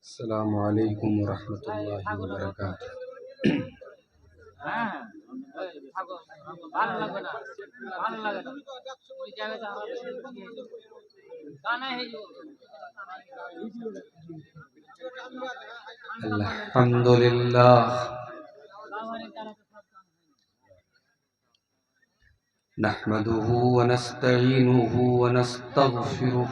السلام علیکم ورحمۃ اللہ وبرکاتہ۔ الحمد للہ نحمده ونستعینه ونستغفره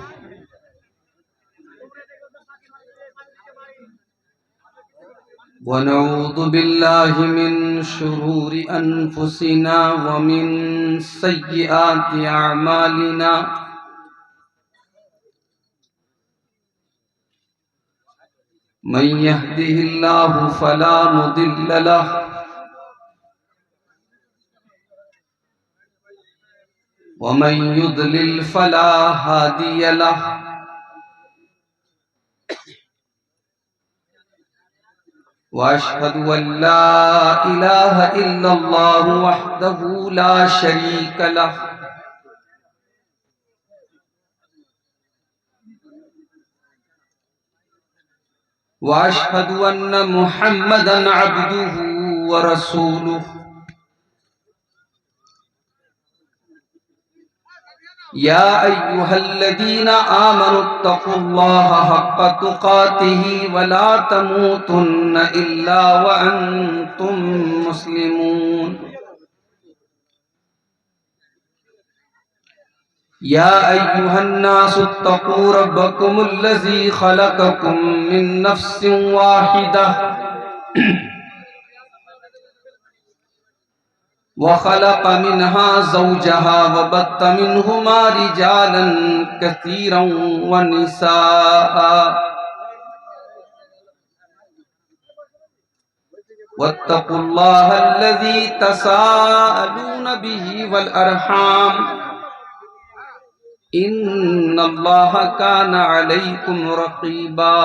ونعوذ باللہ من شرور انفسنا ومن سیئات اعمالنا من يهده الله فلا مضل له ومن يضلل فلا هادي له وأشهد أن لا إله إلا الله وحده لا شريك له وأشهد أن محمدا عبده ورسوله يا أيها الذين آمنوا اتقوا الله حق تقاته ولا تموتن إلا وأنتم مسلمون يا أيها الناس اتقوا ربكم الذي خلقكم من نفس واحدة وخلق منها زوجها وبث منهما رجالا كثيرا ونساء واتقوا الله الذي تساءلون به والأرحام إن الله كان عليكم رقيبا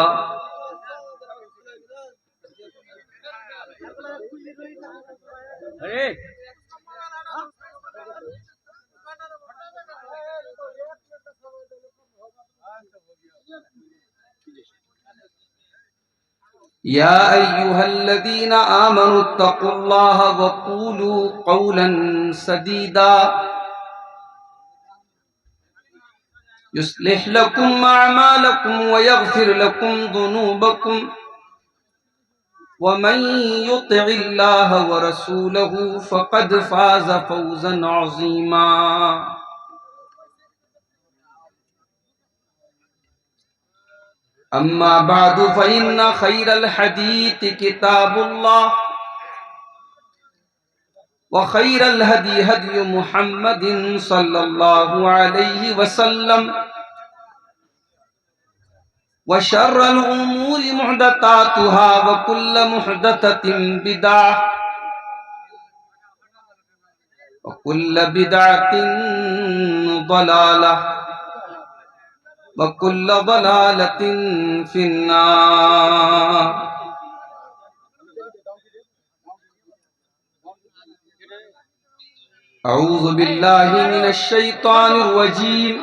يا أيها الذين آمنوا اتقوا الله وقولوا قولا سديدا يصلح لكم أعمالكم ويغفر لكم ذنوبكم ومن يطع الله ورسوله فقد فاز فوزا عظيما أما بعد فإن خير الحديث كتاب الله وخير الهدي هدي محمد صلى الله عليه وسلم وشر الأمور محدثاتها وكل محدثة بدعة وكل بدعة ضلالة وكل ضلالة في النار۔ اعوذ باللہ من الشیطان الرجیم،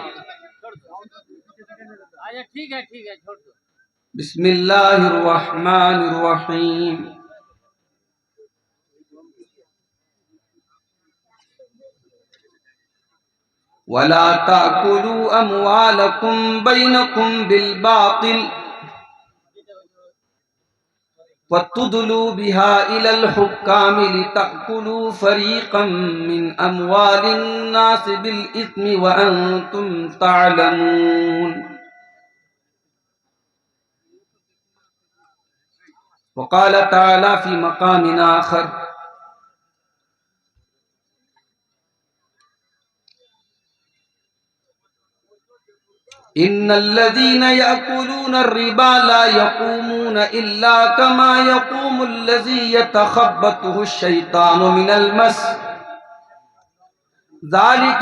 بسم اللہ الرحمن الرحیم۔ ولا تأكلوا أموالكم بينكم بالباطل وتدلوا بها إلى الحكام لتأكلوا فريقا من أموال الناس بالإثم وأنتم تعلمون۔ وقال تعالى في مقام آخر: إن الذين يأكلون الربا لا يقومون إلا كما يقوم الذي يتخبطه الشيطان من المس ذلك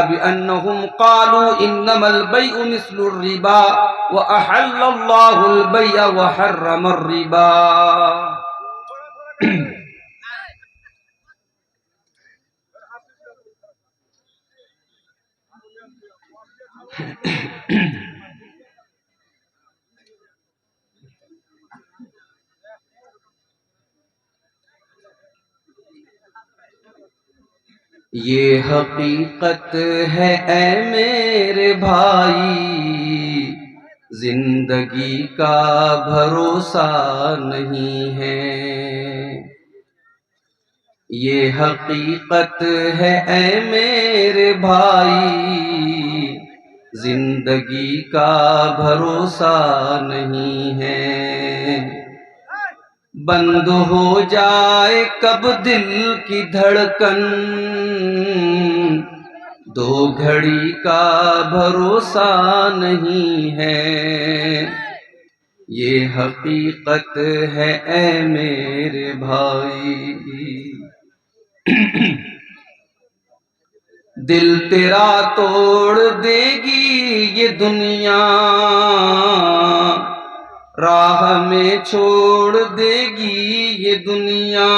بأنهم قالوا إنما البيع مثل الربا وأحل الله البيع وحرم الربا۔ یہ حقیقت ہے اے میرے بھائی، زندگی کا بھروسہ نہیں ہے۔ یہ حقیقت ہے اے میرے بھائی، زندگی کا بھروسہ نہیں ہے۔ بند ہو جائے کب دل کی دھڑکن، دو گھڑی کا بھروسہ نہیں ہے۔ یہ حقیقت ہے اے میرے بھائی۔ دل تیرا توڑ دے گی یہ دنیا، راہ میں چھوڑ دے گی یہ دنیا۔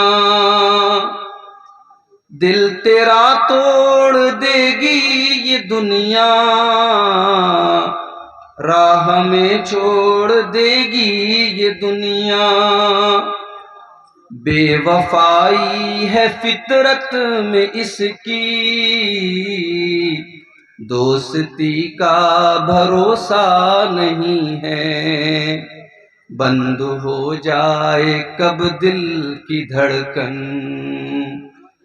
دل تیرا توڑ دے گی یہ دنیا، راہ میں چھوڑ دے گی یہ دنیا۔ بے وفائی ہے فطرت میں اس کی، دوستی کا بھروسہ نہیں ہے۔ بند ہو جائے کب دل کی دھڑکن،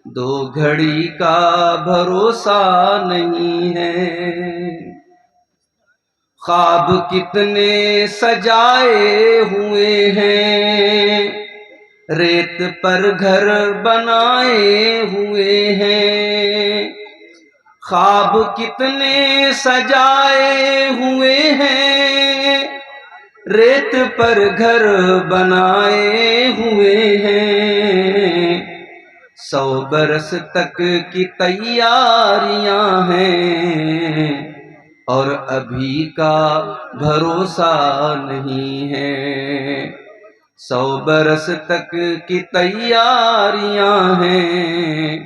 دو گھڑی کا بھروسہ نہیں ہے۔ خواب کتنے سجائے ہوئے ہیں، ریت پر گھر بنائے ہوئے ہیں۔ خواب کتنے سجائے ہوئے ہیں، ریت پر گھر بنائے ہوئے ہیں۔ 100 برس تک کی تیاریاں ہیں، اور ابھی کا بھروسہ نہیں ہے۔ 100 برس تک کی تیاریاں ہیں،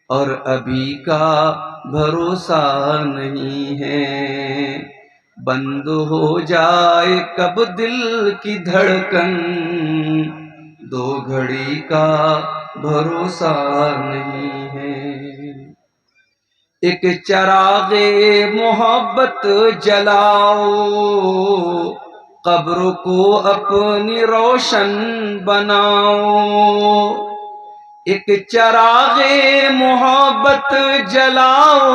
اور ابھی کا بھروسہ نہیں ہے۔ بند ہو جائے کب دل کی دھڑکن، دو گھڑی کا بھروسہ نہیں ہے۔ ایک چراغ محبت جلاؤ، قبر کو اپنی روشن بناؤ۔ ایک چراغ محبت جلاؤ،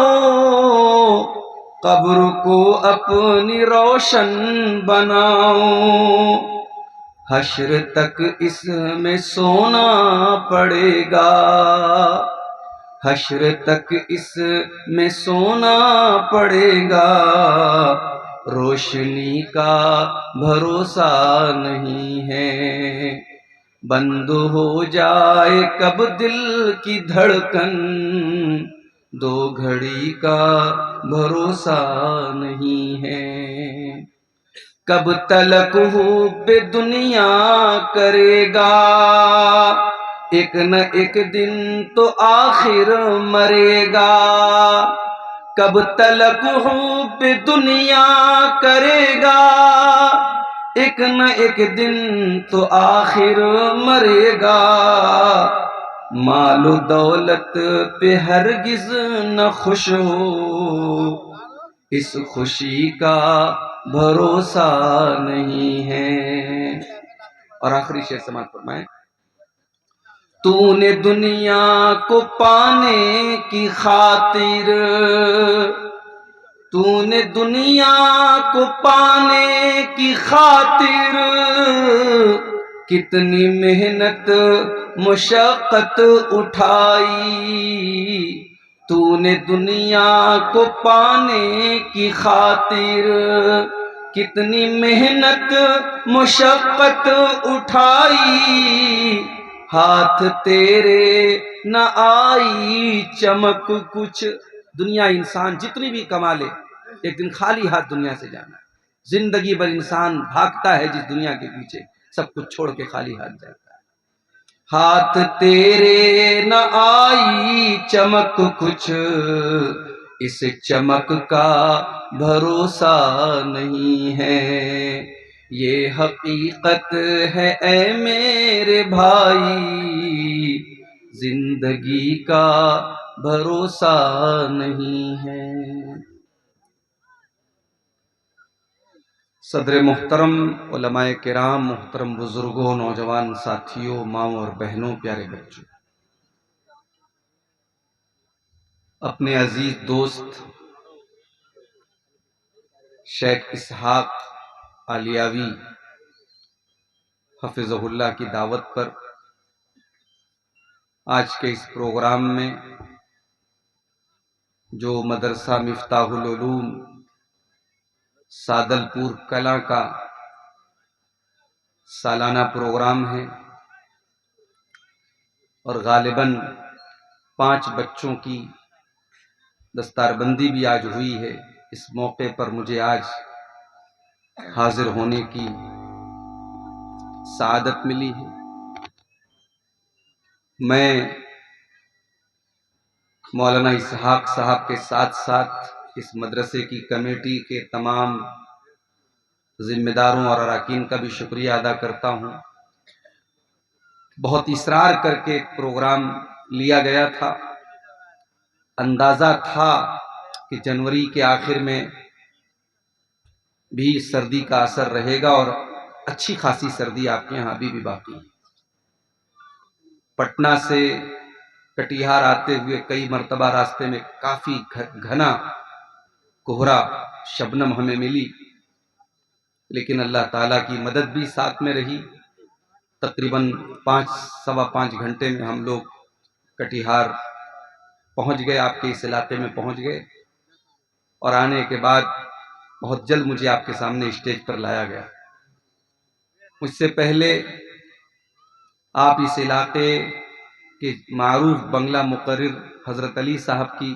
قبر کو اپنی روشن بناؤ۔ حشر تک اس میں سونا پڑے گا، حشر تک اس میں سونا پڑے گا۔ روشنی کا بھروسہ نہیں ہے۔ بند ہو جائے کب دل کی دھڑکن، دو گھڑی کا بھروسہ نہیں ہے۔ کب تلک حب دنیا کرے گا، ایک نہ ایک دن تو آخر مرے گا۔ کب تلک حب دنیا کرے گا، ایک نہ ایک دن تو آخر مرے گا۔ مال و دولت پہ ہرگز نہ خوش ہو، اس خوشی کا بھروسہ نہیں ہے۔ اور آخری شعر سماعت فرمائیں۔ تو نے دنیا کو پانے کی خاطر، تو نے دنیا کو پانے کی خاطر، کتنی محنت مشقت اٹھائی۔ تو نے دنیا کو پانے کی خاطر، کتنی محنت مشقت اٹھائی۔ ہاتھ تیرے نہ آئی چمک کچھ۔ دنیا انسان جتنی بھی کما لے، ایک دن خالی ہاتھ دنیا سے جانا ہے۔ زندگی بھر انسان بھاگتا ہے جس دنیا کے پیچھے، سب کچھ چھوڑ کے خالی ہاتھ جاتا ہے۔ ہاتھ تیرے نہ آئی چمک کچھ، اس چمک کا بھروسہ نہیں ہے، یہ حقیقت ہے اے میرے بھائی، زندگی کا بھروسہ نہیں ہے۔ صدر محترم، علماء کرام، محترم بزرگوں، نوجوان ساتھیوں، ماؤں اور بہنوں، پیارے بچوں، اپنے عزیز دوست شیخ اسحاق علیاوی حفظہ اللہ کی دعوت پر آج کے اس پروگرام میں جو مدرسہ مفتاح العلوم سادل پور کلاں کا سالانہ پروگرام ہے، اور غالباً 5 بچوں کی دستار بندی بھی آج ہوئی ہے، اس موقع پر مجھے آج حاضر ہونے کی سعادت ملی ہے۔ میں مولانا اسحاق صاحب کے ساتھ ساتھ اس مدرسے کی کمیٹی کے تمام ذمہ داروں اور اراکین کا بھی شکریہ ادا کرتا ہوں۔ بہت اصرار کر کے پروگرام لیا گیا تھا، اندازہ تھا کہ جنوری کے آخر میں بھی سردی کا اثر رہے گا، اور اچھی خاصی سردی آپ کے یہاں ابھی بھی باقی ہے۔ پٹنہ سے کٹیہار آتے ہوئے کئی مرتبہ راستے میں کافی گھنا کوہرا شبنم ہمیں ملی، لیکن اللہ تعالیٰ کی مدد بھی ساتھ میں رہی۔ تقریباً 5-5.25 گھنٹے میں ہم لوگ کٹیہار پہنچ گئے، آپ کے اس علاقے میں پہنچ گئے، اور آنے کے بعد بہت جلد مجھے آپ کے سامنے اسٹیج پر لایا گیا۔ مجھ سے پہلے آپ اس علاقے کے معروف بنگلہ مقرر حضرت علی صاحب کی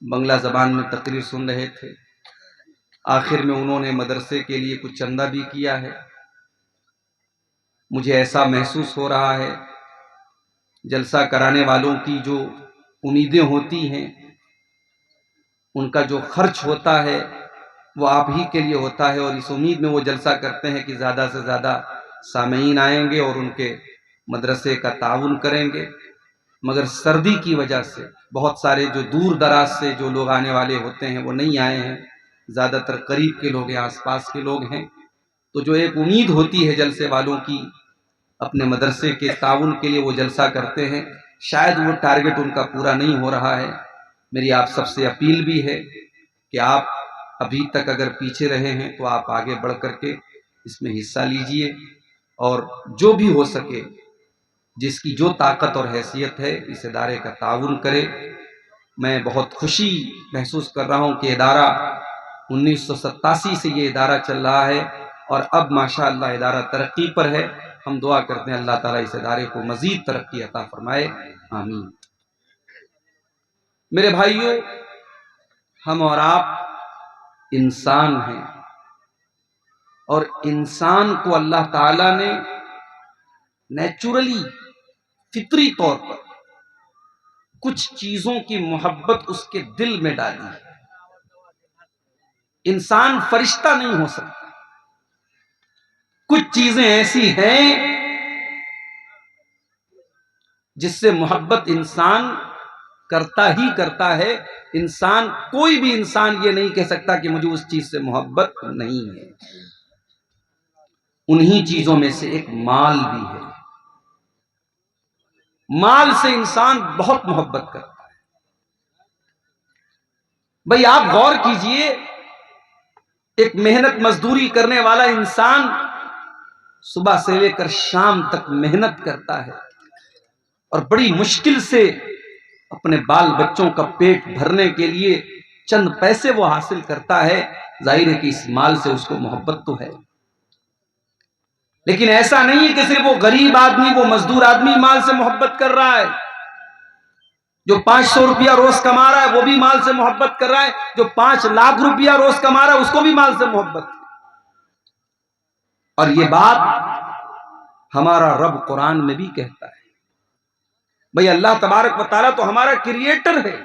بنگلہ زبان میں تقریر سن رہے تھے۔ آخر میں انہوں نے مدرسے کے لیے کچھ چندہ بھی کیا ہے۔ مجھے ایسا محسوس ہو رہا ہے جلسہ کرانے والوں کی جو امیدیں ہوتی ہیں، ان کا جو خرچ ہوتا ہے وہ آپ ہی کے لیے ہوتا ہے، اور اس امید میں وہ جلسہ کرتے ہیں کہ زیادہ سے زیادہ سامعین آئیں گے اور ان کے مدرسے کا تعاون کریں گے، مگر سردی کی وجہ سے بہت سارے جو دور دراز سے جو لوگ آنے والے ہوتے ہیں وہ نہیں آئے ہیں، زیادہ تر قریب کے لوگ ہیں، آس پاس کے لوگ ہیں۔ تو جو ایک امید ہوتی ہے جلسے والوں کی اپنے مدرسے کے تعاون کے لیے، وہ جلسہ کرتے ہیں، شاید وہ ٹارگٹ ان کا پورا نہیں ہو رہا ہے۔ میری آپ سب سے اپیل بھی ہے کہ آپ ابھی تک اگر پیچھے رہے ہیں تو آپ آگے بڑھ کر کے اس میں حصہ لیجئے، اور جو بھی ہو سکے، جس کی جو طاقت اور حیثیت ہے، اس ادارے کا تعاون کرے۔ میں بہت خوشی محسوس کر رہا ہوں کہ ادارہ 1987 سے یہ ادارہ چل رہا ہے، اور اب ماشاءاللہ ادارہ ترقی پر ہے۔ ہم دعا کرتے ہیں اللہ تعالیٰ اس ادارے کو مزید ترقی عطا فرمائے، آمین۔ میرے بھائیوں، ہم اور آپ انسان ہیں، اور انسان کو اللہ تعالیٰ نے نیچرلی، فطری طور پر کچھ چیزوں کی محبت اس کے دل میں ڈالی ہے۔ انسان فرشتہ نہیں ہو سکتا۔ کچھ چیزیں ایسی ہیں جس سے محبت انسان کرتا ہی کرتا ہے۔ انسان، کوئی بھی انسان یہ نہیں کہہ سکتا کہ مجھے اس چیز سے محبت نہیں ہے۔ انہی چیزوں میں سے ایک مال بھی ہے۔ مال سے انسان بہت محبت کرتا ہے۔ بھئی آپ غور کیجئے، ایک محنت مزدوری کرنے والا انسان صبح سے لے کر شام تک محنت کرتا ہے، اور بڑی مشکل سے اپنے بال بچوں کا پیٹ بھرنے کے لیے چند پیسے وہ حاصل کرتا ہے۔ ظاہر ہے کہ اس مال سے اس کو محبت تو ہے، لیکن ایسا نہیں ہے کہ صرف وہ غریب آدمی، وہ مزدور آدمی مال سے محبت کر رہا ہے۔ جو 500 روپیہ روز کما رہا ہے وہ بھی مال سے محبت کر رہا ہے، جو 5 لاکھ روپیہ روز کما رہا ہے اس کو بھی مال سے محبت ہے۔ اور یہ بات ہمارا رب قرآن میں بھی کہتا ہے۔ بھئی اللہ تبارک و تعالیٰ تو ہمارا کریٹر ہے،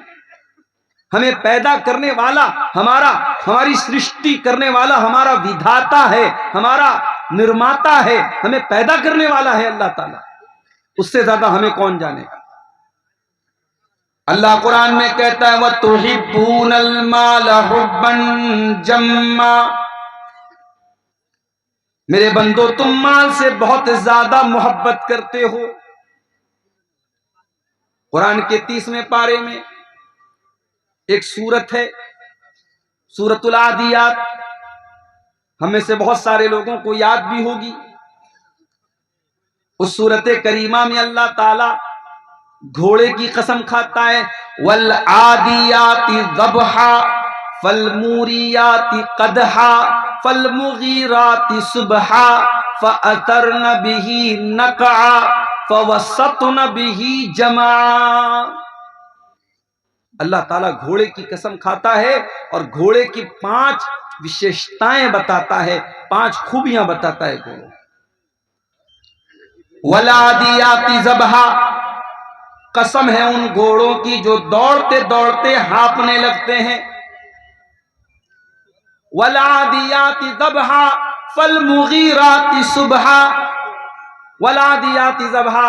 ہمیں پیدا کرنے والا ہماری سرشٹی کرنے والا ہمارا ودھاتا ہے، ہمارا نرماتا ہے، ہمیں پیدا کرنے والا ہے اللہ تعالیٰ، اس سے زیادہ ہمیں کون جانے گا؟ اللہ قرآن میں کہتا ہے وَتُحِبُّونَ الْمَالَ حُبًّا جَمًّا، میرے بندو تم مال سے بہت زیادہ محبت کرتے ہو۔ قرآن کے 30ویں پارے میں ایک سورت ہے سورۃ العادیات، ہم میں سے بہت سارے لوگوں کو یاد بھی ہوگی۔ اس سورت کریمہ میں اللہ تعالی گھوڑے کی قسم کھاتا ہے والعادیات ضبحا فالموریات قدحا فالمغیرات صبحا فأثرن به نقعا فوسطن به جمعا۔ اللہ تعالیٰ گھوڑے کی قسم کھاتا ہے اور گھوڑے کی 5 وشیشتائیں بتاتا ہے، 5 خوبیاں بتاتا ہے گھوڑوں۔ والعادیات ضبحا، قسم ہے ان گھوڑوں کی جو دوڑتے دوڑتے ہانپنے لگتے ہیں۔ والعادیات ضبحا فالمغیرات صبحا، والعادیات ضبحا،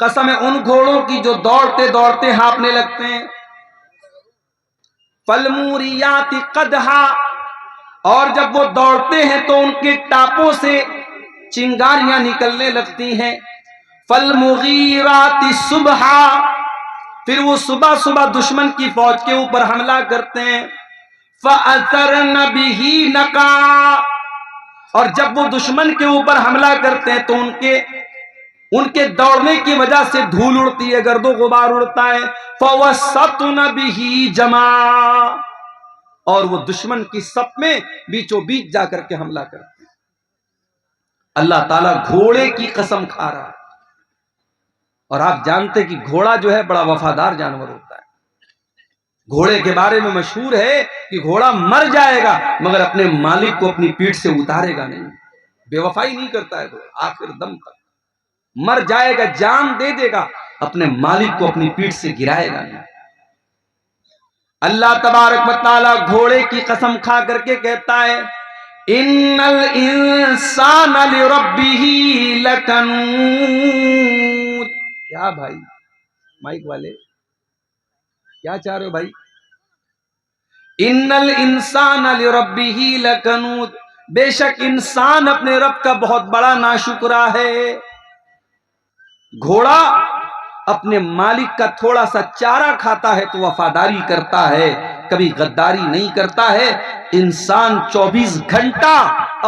قسم ہے ان گھوڑوں کی جو دوڑتے دوڑتے ہانپنے لگتے ہیں۔ فالموریات قدحا، اور جب وہ دوڑتے ہیں تو ان کے ٹاپوں سے چنگاریاں نکلنے لگتی ہیں۔ فالمغیرات صبحا، پھر وہ صبح صبح دشمن کی فوج کے اوپر حملہ کرتے ہیں۔ فأثرن به نقعا، اور جب وہ دشمن کے اوپر حملہ کرتے ہیں تو ان کے دوڑنے کی وجہ سے دھول اڑتی ہے، گرد و غبار اڑتا ہے۔ فوسطن به جمعا، اور وہ دشمن کی صف میں بیچوں بیچ جا کر کے حملہ کرتے ہیں۔ اللہ تعالیٰ گھوڑے کی قسم کھا رہا ہے، اور آپ جانتے کہ گھوڑا جو ہے بڑا وفادار جانور ہوتا ہے۔ گھوڑے کے بارے میں مشہور ہے کہ گھوڑا مر جائے گا مگر اپنے مالک کو اپنی پیٹھ سے اتارے گا نہیں، بے وفائی نہیں کرتا ہے گھوڑا، آخر دم تک مر جائے گا، جان دے دے گا، اپنے مالک کو اپنی پیٹھ سے گرائے گا نہیں۔ اللہ تبارک و تعالی گھوڑے کی قسم کھا کر کے کہتا ہے ان الانسان لربہ لکنود۔ کیا بھائی مائک والے کیا چاہ رہے ہو بھائی؟ ان الانسان لربہ لکنود، بے شک انسان اپنے رب کا بہت بڑا ناشکرا ہے۔ گھوڑا اپنے مالک کا تھوڑا سا چارہ کھاتا ہے تو وفاداری کرتا ہے، کبھی غداری نہیں کرتا ہے۔ انسان 24 گھنٹہ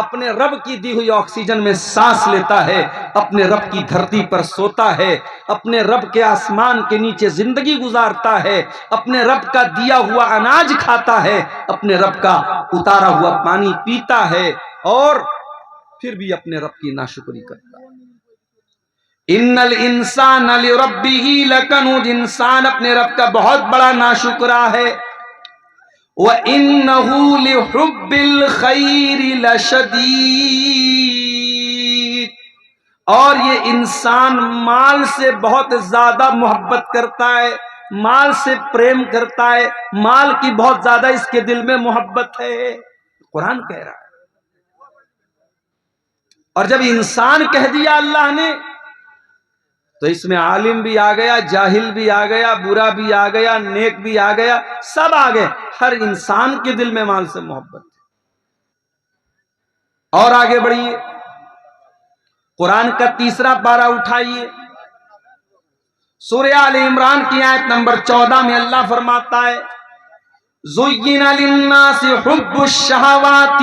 اپنے رب کی دی ہوئی آکسیجن میں سانس لیتا ہے، اپنے رب کی دھرتی پر سوتا ہے، اپنے رب کے آسمان کے نیچے زندگی گزارتا ہے، اپنے رب کا دیا ہوا اناج کھاتا ہے، اپنے رب کا اتارا ہوا پانی پیتا ہے، اور پھر بھی اپنے رب کی ناشکری کرتا ہے۔ ان الانسان لربہ لکنود، انسان اپنے رب کا بہت بڑا ناشکرا ہے۔ وَإِنَّهُ لِحُبِّ الْخَيْرِ لَشَدِيدٌ، اور یہ انسان مال سے بہت زیادہ محبت کرتا ہے، مال سے پریم کرتا ہے، مال کی بہت زیادہ اس کے دل میں محبت ہے، قرآن کہہ رہا ہے۔ اور جب انسان کہہ دیا اللہ نے تو اس میں عالم بھی آ گیا، جاہل بھی آ گیا، برا بھی آ گیا، نیک بھی آ گیا، سب آ گئے، ہر انسان کے دل میں مال سے محبت ہے۔ اور آگے بڑھیے، قرآن کا 3 پارہ اٹھائیے، سورہ آل عمران کی آیت نمبر 14 میں اللہ فرماتا ہے زُيِّنَ لِلنَّاسِ حُبُّ الشَّهَوَاتِ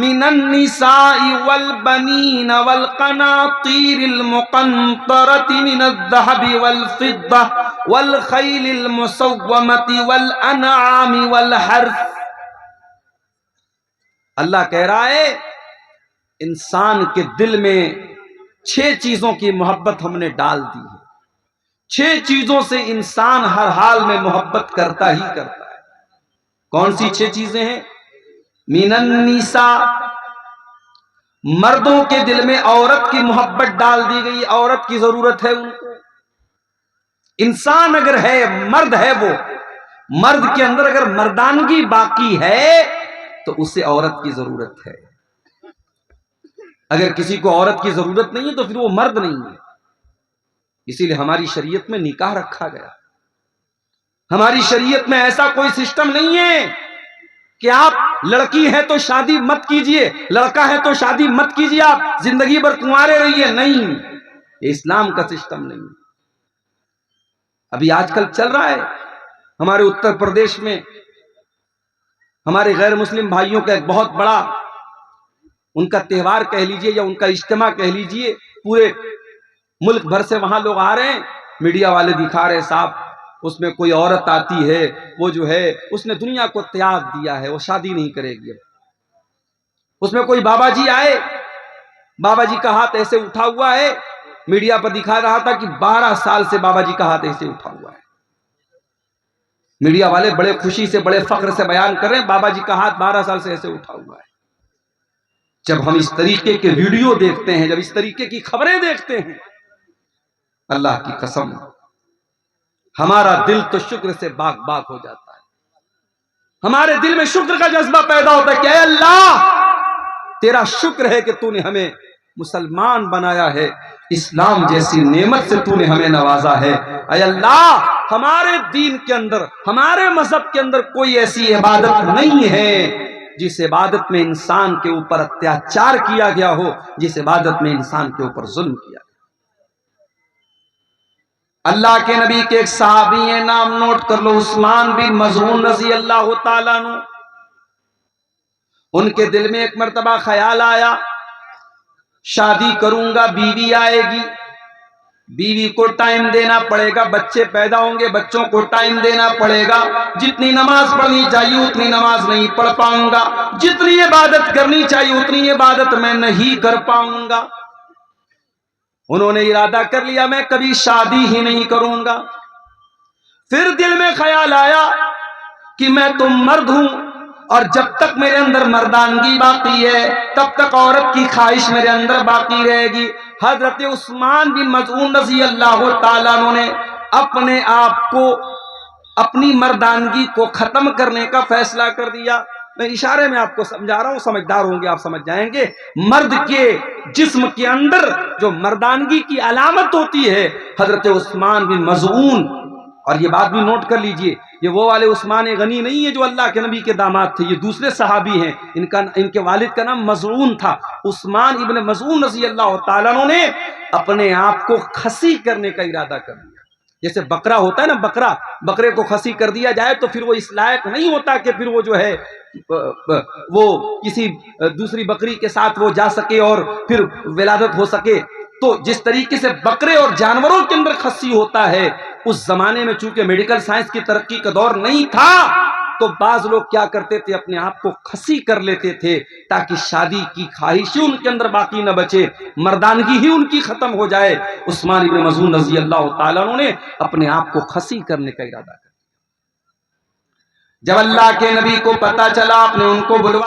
مِنَ النِّسَاءِ وَالْبَنِينَ وَالْقَنَاطِيرِ الْمُقَنطَرَةِ مِنَ الذَّهَبِ وَالْفِضَّةِ وَالْخَيْلِ الْمُسَوَّمَةِ وَالْأَنْعَامِ وَالْحَرْثِ۔ اللہ کہہ رہا ہے انسان کے دل میں 6 چیزوں کی محبت ہم نے ڈال دی ہے، 6 چیزوں سے انسان ہر حال میں محبت کرتا ہی کرتا ہے۔ کون سی 6 چیزیں ہیں؟ من النساء، مردوں کے دل میں عورت کی محبت ڈال دی گئی، عورت کی ضرورت ہے ان کو۔ انسان اگر ہے، مرد ہے وہ، مرد کے اندر اگر مردانگی باقی ہے تو اسے عورت کی ضرورت ہے. اگر کسی کو عورت کی ضرورت نہیں ہے تو پھر وہ مرد نہیں ہے. اسی لیے ہماری شریعت میں نکاح رکھا گیا. ہماری شریعت میں ایسا کوئی سسٹم نہیں ہے کہ آپ لڑکی ہے تو شادی مت کیجئے، لڑکا ہے تو شادی مت کیجئے، آپ زندگی بھر کنوارے رہیے. نہیں، یہ اسلام کا سسٹم نہیں. ابھی آج کل چل رہا ہے ہمارے اتر پردیش میں، ہمارے غیر مسلم بھائیوں کا ایک بہت بڑا ان کا تہوار کہہ لیجئے یا ان کا اجتماع کہہ لیجئے، پورے ملک بھر سے وہاں لوگ آ رہے ہیں. میڈیا والے دکھا رہے صاحب اس میں کوئی عورت آتی ہے، وہ جو ہے اس نے دنیا کو تیاگ دیا ہے، وہ شادی نہیں کرے گی. اس میں کوئی بابا جی آئے، بابا جی کا ہاتھ ایسے اٹھا ہوا ہے، میڈیا پر دکھا رہا تھا کہ 12 سال سے بابا جی کا ہاتھ ایسے اٹھا ہوا ہے. میڈیا والے بڑے خوشی سے بڑے فخر سے بیان کر رہے ہیں بابا جی کا ہاتھ 12 سال سے ایسے اٹھا ہوا ہے. جب ہم اس طریقے کے ویڈیو دیکھتے ہیں، جب اس طریقے کی خبریں دیکھتے ہیں، اللہ کی قسم ہمارا دل تو شکر سے باغ باغ ہو جاتا ہے. ہمارے دل میں شکر کا جذبہ پیدا ہوتا ہے کہ اے اللہ تیرا شکر ہے کہ تو نے ہمیں مسلمان بنایا ہے، اسلام جیسی نعمت سے تو نے ہمیں نوازا ہے. اے اللہ ہمارے دین کے اندر، ہمارے مذہب کے اندر کوئی ایسی عبادت نہیں ہے جس عبادت میں انسان کے اوپر اتیاچار کیا گیا ہو، جس عبادت میں انسان کے اوپر ظلم کیا گیا. اللہ کے نبی کے ایک صحابی ہیں، نام نوٹ کر لو، عثمان بن مظعون رضی اللہ تعالیٰ عنہ. ان کے دل میں ایک مرتبہ خیال آیا شادی کروں گا، بیوی آئے گی، بیوی کو ٹائم دینا پڑے گا، بچے پیدا ہوں گے، بچوں کو ٹائم دینا پڑے گا، جتنی نماز پڑھنی چاہیے اتنی نماز نہیں پڑھ پاؤں گا، جتنی عبادت کرنی چاہیے اتنی عبادت میں نہیں کر پاؤں گا. انہوں نے ارادہ کر لیا میں کبھی شادی ہی نہیں کروں گا. پھر دل میں خیال آیا کہ میں تو مرد ہوں اور جب تک میرے اندر مردانگی باقی ہے تب تک عورت کی خواہش میرے اندر باقی رہے گی. حضرت عثمان بن مظعون رضی اللہ تعالیٰ عنہ نے اپنے آپ کو، اپنی مردانگی کو ختم کرنے کا فیصلہ کر دیا. میں اشارے میں آپ کو سمجھا رہا ہوں، سمجھدار ہوں گے آپ سمجھ جائیں گے. مرد کے جسم کے اندر جو مردانگی کی علامت ہوتی ہے، حضرت عثمان بن مظعون، اور یہ بات بھی نوٹ کر لیجئے، یہ وہ والے عثمان غنی نہیں ہے جو اللہ کے نبی کے داماد تھے، یہ دوسرے صحابی ہیں. ان کے والد کا نام مظعون تھا. عثمان ابن مظعون رضی اللہ تعالیٰ عنہ نے اپنے آپ کو خسی کرنے کا ارادہ کر لیا. جیسے بکرا ہوتا ہے نا، بکرے کو خسی کر دیا جائے تو پھر وہ اس لائق نہیں ہوتا کہ پھر وہ جو ہے وہ کسی دوسری بکری کے ساتھ وہ جا سکے اور پھر ولادت ہو سکے. تو جس طریقے سے بکرے اور جانوروں کے اندر خسی ہوتا ہے، اس زمانے میں چونکہ میڈیکل سائنس کی ترقی کا دور نہیں تھا تو بعض لوگ کیا کرتے تھے، اپنے آپ کو خسی کر لیتے تھے تاکہ شادی کی خواہش ہی ان کے اندر باقی نہ بچے، مردانگی ہی ان کی ختم ہو جائے. عثمان بن مظعون رضی اللہ تعالیٰ عنہ نے اپنے آپ کو خسی کرنے کا ارادہ کیا. جب اللہ کے نبی کو پتا چلا، آپ نے ان کو بلوا